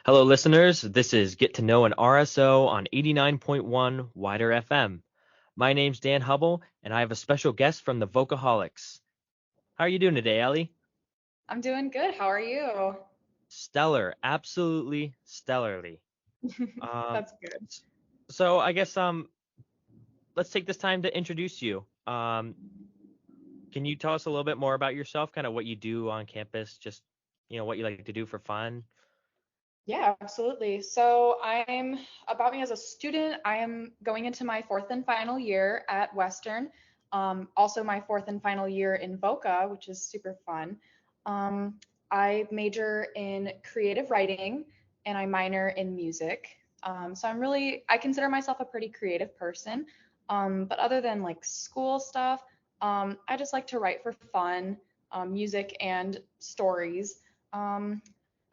Hello, listeners. This is Get to Know an RSO on 89.1 WIDR FM. My name's Dan Hubble, and I have a special guest from the Vocaholics. How are you doing today, Ellie? I'm doing good. How are you? Stellar, absolutely stellarly. Um, That's good. so I guess let's take this time to introduce you. Can you tell us a little bit more about yourself, kind of what you do on campus, just what you like to do for fun? Yeah, absolutely. So about me as a student, I am going into my fourth and final year at Western. Also my fourth and final year in Voca, which is super fun. Um, I major in creative writing and I minor in music. So I consider myself a pretty creative person. But other than like school stuff, I just like to write for fun, music and stories. Um,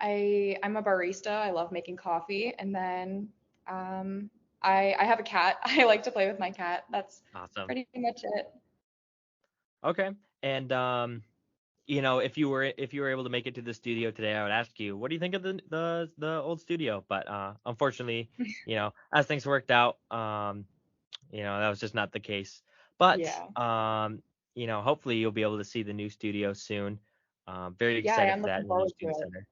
I'm a barista. I love making coffee, and then um, I have a cat. I like to play with my cat. That's Awesome. pretty much it. Okay. And if you were able to make it to the studio today, I would ask you, what do you think of the old studio? But unfortunately, as things worked out, that was just not the case. But Yeah, hopefully you'll be able to see the new studio soon. Very yeah, I excited am for that looking in the new forward to student it. center.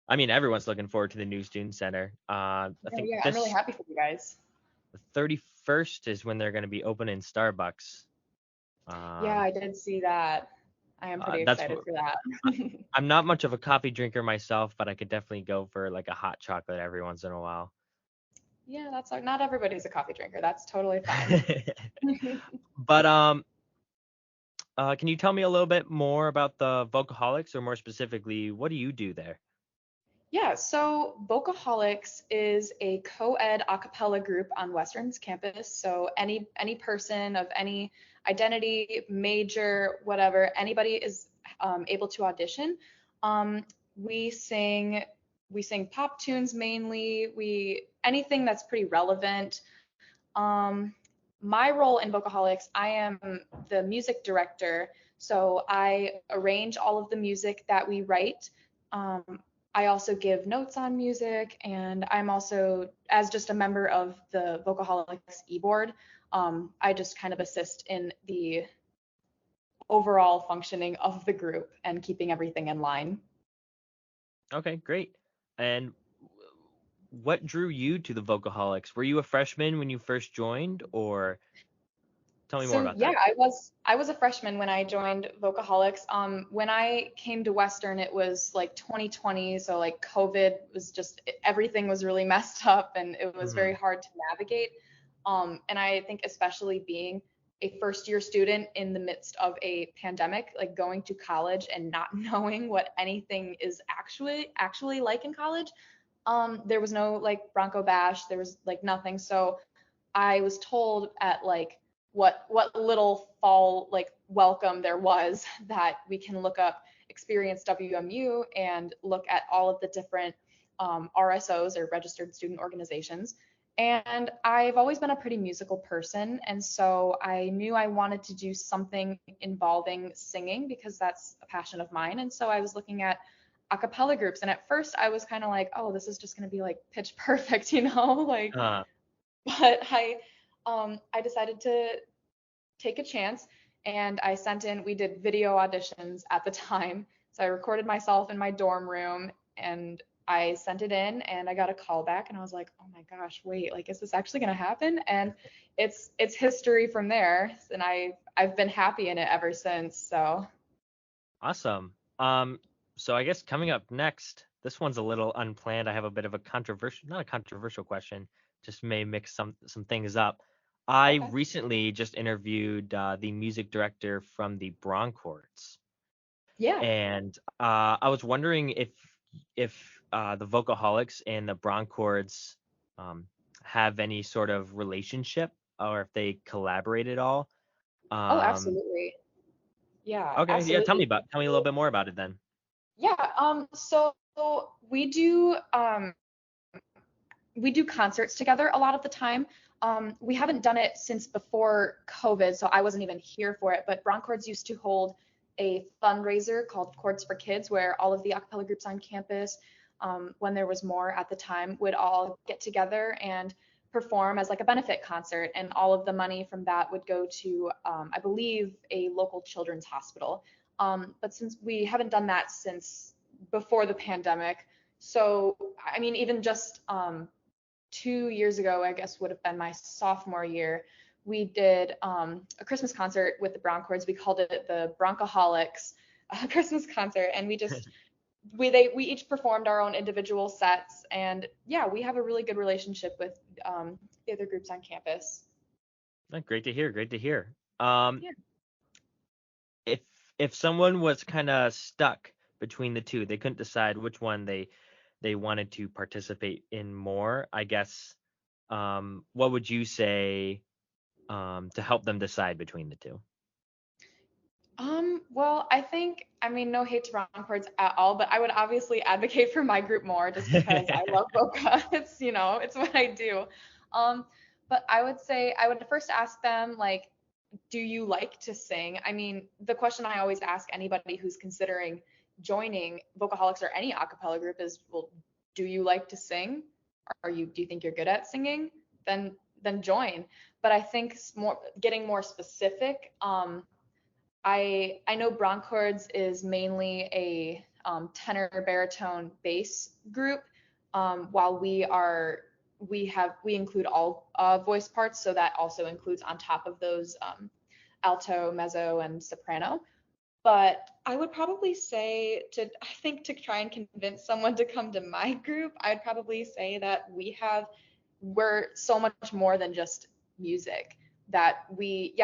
I mean, everyone's looking forward to the new student center. I Yeah, think yeah, I'm really this happy for you guys. the 31st is when they're going to be opening Starbucks. Yeah, Um, I did see that. I am pretty that's excited for that. I- I'm not much of a coffee drinker myself, but I could definitely go for like a hot chocolate every once in a while. Yeah, that's like not everybody's a coffee drinker. That's totally fine. But can you tell me a little bit more about the Vocaholics, or more specifically, what do you do there? Yeah, so Vocaholics is a co-ed a cappella group on Western's campus. So any person of any identity, major, whatever, anybody is able to audition. Um, we sing we sing pop tunes mainly. We anything that's pretty relevant. Um, my role in Vocaholics, I am the music director. So I arrange all of the music that we write. Um, I also give notes on music, and I'm also, as just a member of the Vocaholics e-board, I just kind of assist in the overall functioning of the group and keeping everything in line. Okay, great. And what drew you to the Vocaholics? Were you a freshman when you first joined, or tell me more So about yeah, that? I was a freshman when I joined Vocaholics. When I came to Western, it was like 2020, so like COVID was just everything was really messed up and it was Hmm. very hard to navigate. And I think especially being a first year student in the midst of a pandemic, like going to college and not knowing what anything is actually like in college. There was no like Bronco Bash, there was like nothing. So I was told at like what little fall like welcome there was that we can look up Experience WMU and look at all of the different RSOs or registered student organizations. And I've always been a pretty musical person, and so I knew I wanted to do something involving singing because that's a passion of mine. And so I was looking at a cappella groups, and at first I was kind of like, oh, this is just going to be like pitch perfect, like Uh, but I decided to take a chance and I sent in, we did video auditions at the time. So I recorded myself in my dorm room and I sent it in and I got a call back and I was like, oh my gosh, wait, like is this actually gonna happen? And it's history from there. And I've been happy in it ever since. So awesome. So I guess coming up next, this one's a little unplanned. I have a bit of a controversial, not a controversial question, just may mix some things up. I okay. recently just interviewed the music director from the Bronchords, Yeah. and I was wondering if the Vocaholics and the Bronchords um, have any sort of relationship, or if they collaborate at all. Oh, Um, absolutely. Yeah, okay, yeah, absolutely. tell me a little bit more about it then. Yeah, so we do we do concerts together a lot of the time. We haven't done it since before COVID, so I wasn't even here for it. But Bronchords used to hold a fundraiser called Chords for Kids, where all of the a cappella groups on campus when there was more at the time, would all get together and perform as like a benefit concert, and all of the money from that would go to, I believe, a local children's hospital. But since we haven't done that since before the pandemic, so I mean, even just 2 years ago, I guess would have been my sophomore year, we did a Christmas concert with the Brown Chords. We called it the Broncaholics Christmas concert, and we each performed our own individual sets, and yeah, we have a really good relationship with the other groups on campus. Great to hear. Great to hear. Yeah. If if someone was kind of stuck between the two, they couldn't decide which one they wanted to participate in more, I guess, what would you say to help them decide between the two? Well, I think, I mean, no hate to Brown Chords at all, but I would obviously advocate for my group more just because I love Voca. It's, it's what I do. Um, but I would say I would first ask them, like, do you like to sing? I mean, the question I always ask anybody who's considering joining Vocaholics or any a cappella group is, well, do you like to sing? Do you think you're good at singing? Then join. But I think getting more specific, I know Brown Chords is mainly a tenor baritone bass group, while we include all voice parts, so that also includes on top of those alto, mezzo, and soprano. But I would probably say to try and convince someone to come to my group, I'd probably say that we're so much more than just music. That we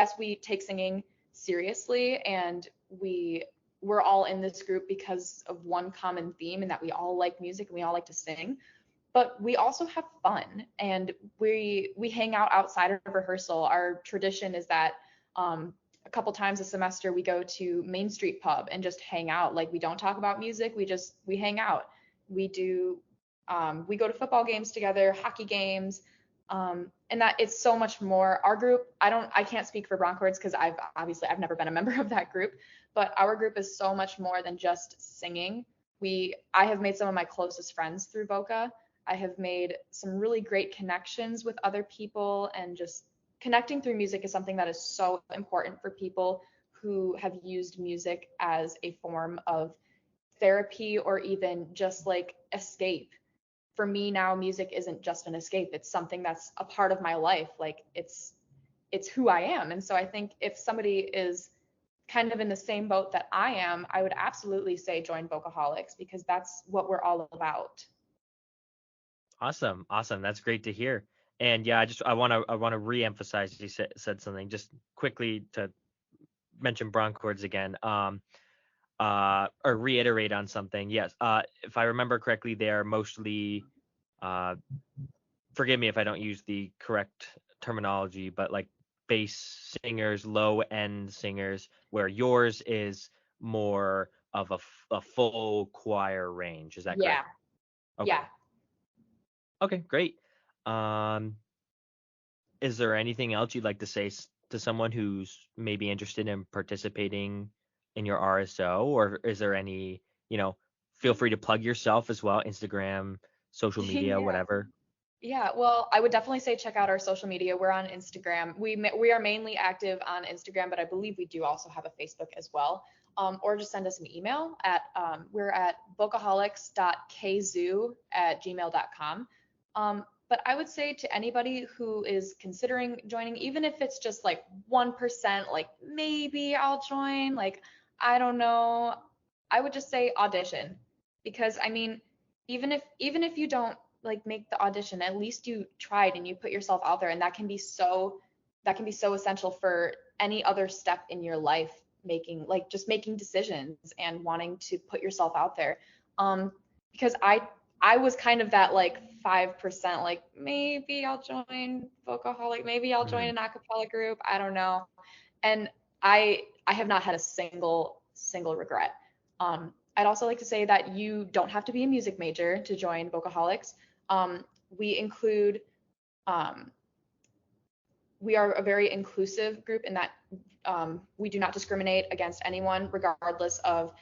take singing seriously, and we're all in this group because of one common theme, and that we all like music and we all like to sing. But we also have fun, and we hang out outside of rehearsal. Our tradition is that a couple times a semester we go to Main Street Pub and just hang out. Like, we don't talk about music, we hang out. We go to football games together, hockey games, and that it's so much more. Our group, I can't speak for Brown Chords because I've never been a member of that group, but our group is so much more than just singing. I have made some of my closest friends through Voca. I have made some really great connections with other people, and just connecting through music is something that is so important for people who have used music as a form of therapy or even just like escape. For me now, music isn't just an escape. It's something that's a part of my life. Like, it's who I am. And so I think if somebody is kind of in the same boat that I am, I would absolutely say join Vocaholics, because that's what we're all about. Awesome. That's great to hear. And yeah, I want to reemphasize, you said something just quickly to mention Brown Chords again. Or reiterate on something. Yes. If I remember correctly, they are mostly, forgive me if I don't use the correct terminology, but like bass singers, low end singers, where yours is more of a full choir range. Is that Yeah. correct? Okay. Yeah. Okay, great. Um, is there anything else you'd like to say to someone who's maybe interested in participating in your RSO, or is there any, feel free to plug yourself as well, Instagram, social media, Yeah. whatever. Yeah, well, I would definitely say check out our social media. We're on Instagram. We are mainly active on Instagram, but I believe we do also have a Facebook as well. Or just send us an email at we're at vocaholics.kzoo@gmail.com. But I would say to anybody who is considering joining, even if it's just like 1%, like maybe I'll join, like I don't know, I would just say audition, because I mean, even if you don't like make the audition, at least you tried and you put yourself out there, and that can be so essential for any other step in your life, making decisions and wanting to put yourself out there. Because I was kind of that like 5%, like maybe I'll join Vocaholic, maybe I'll join Mhm. an a cappella group, I don't know. And I have not had a single regret. I'd also like to say that you don't have to be a music major to join Vocaholics. Um, we include, um, we are a very inclusive group in that we do not discriminate against anyone, regardless of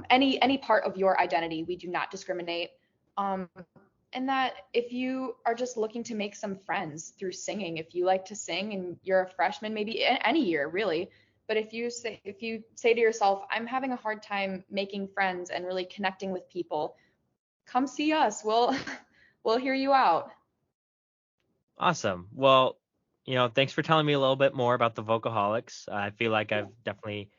any part of your identity. We do not discriminate. Um, and that if you are just looking to make some friends through singing, if you like to sing and you're a freshman, maybe any year really, but if you say to yourself, I'm having a hard time making friends and really connecting with people, come see us. We'll we'll hear you out. Awesome. Well, thanks for telling me a little bit more about the Vocaholics. I feel like Yeah. I've definitely,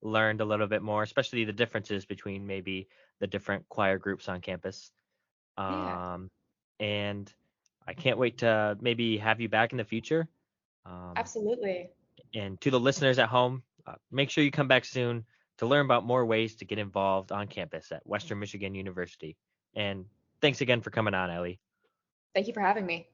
learned a little bit more, especially the differences between maybe the different choir groups on campus. Yeah, Um, and I can't wait to maybe have you back in the future. Um, absolutely. and to the listeners at home, make sure you come back soon to learn about more ways to get involved on campus at Western Michigan University. And thanks again for coming on, Ellie. Thank you for having me.